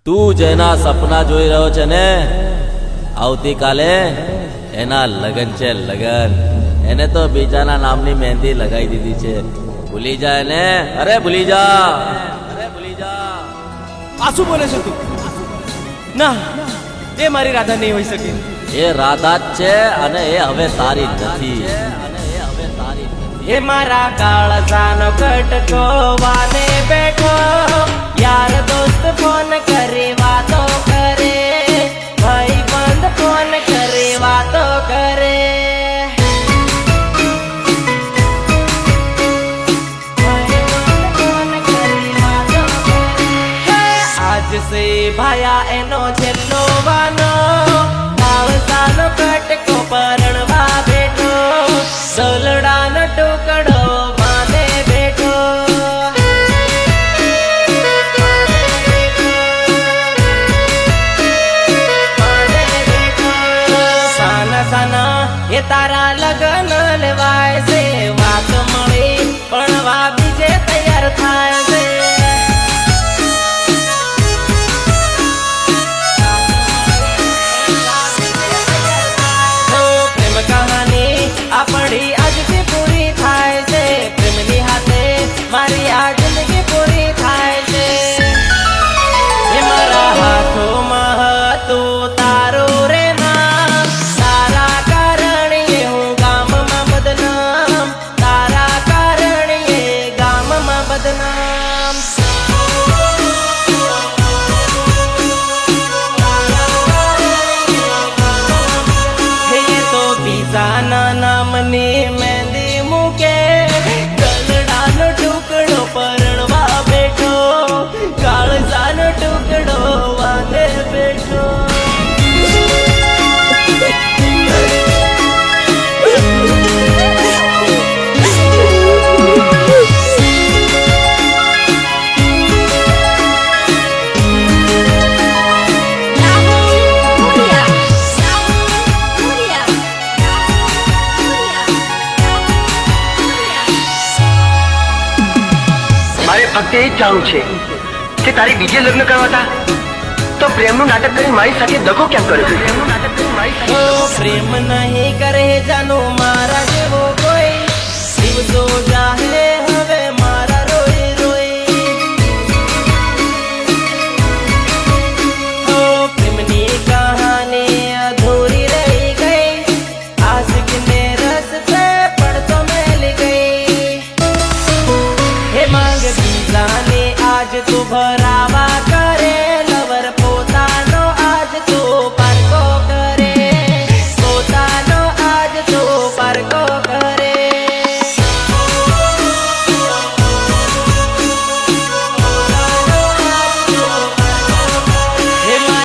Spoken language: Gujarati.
તું જેના સપના જોઈ રહ્યો છે ને, આવતીકાલે એના લગન છે, લગન. એને તો બીજાના નામની મહેંદી લગાવી દીધી છે. ભૂલી જાય ને, અરે ભૂલી જા, અરે ભૂલી જા. આ શું બોલે છે તું? ના, એ મારી રાધા નહીં હોઈ શકે. એ રાધા જ છે અને એ હવે તારી નથી. એ મારા કાળજાનો કટકો વાને બેઠો, યાર દોસ્ત ફોન કરે વાતો કરે, ભાઈ બંધ ફોન કરે વાતો કરે. આજ સે ભાયા એનો છેલ્લો વાનો, કાળજાનો કટકો પરણવા બેઠો, સોલડાનો ટુકડો માને બેઠો. સાના સાના એ તારા લગન લેવાય છે, વાત મળી પણ વા બીજે તૈયાર થાય છે. પ્રેમ કહાની આપણી આજથી પૂરી થાય છે, પ્રેમની હાથે મારી આ જિંદગી પૂરી થાય છે. એ મારા હાથોમાં હતું તારું રે નામ, તારા કારણે હું ગામમાં બદનામ, તારા કારણે ગામમાં બદનામ. હે તો બીજાના નામની મહેંદી મૂકે, ગલડાનો ટુકડો પરણવા બેઠો, કાળજાનો ટુકડો વાને બેઠો. મારે ફક્ત એ જ જાણવું છે કે તારે બીજે લગ્ન કરવા હતા તો પ્રેમનું નાટક કરી મારી સાથે દગો કેમ કર્યો? ઓ પ્રેમ નહીં કરે જાનો મારા જેવો કોઈ, દિવસો જાહે હવે મારા રોઈ રોઈ. ઓ પ્રેમની કહાની અધૂરી રહી ગઈ, આશિકને રસ્તે પડતો મેલી ગઈ. હે માંગ બીજાને આજ તું ભરાવા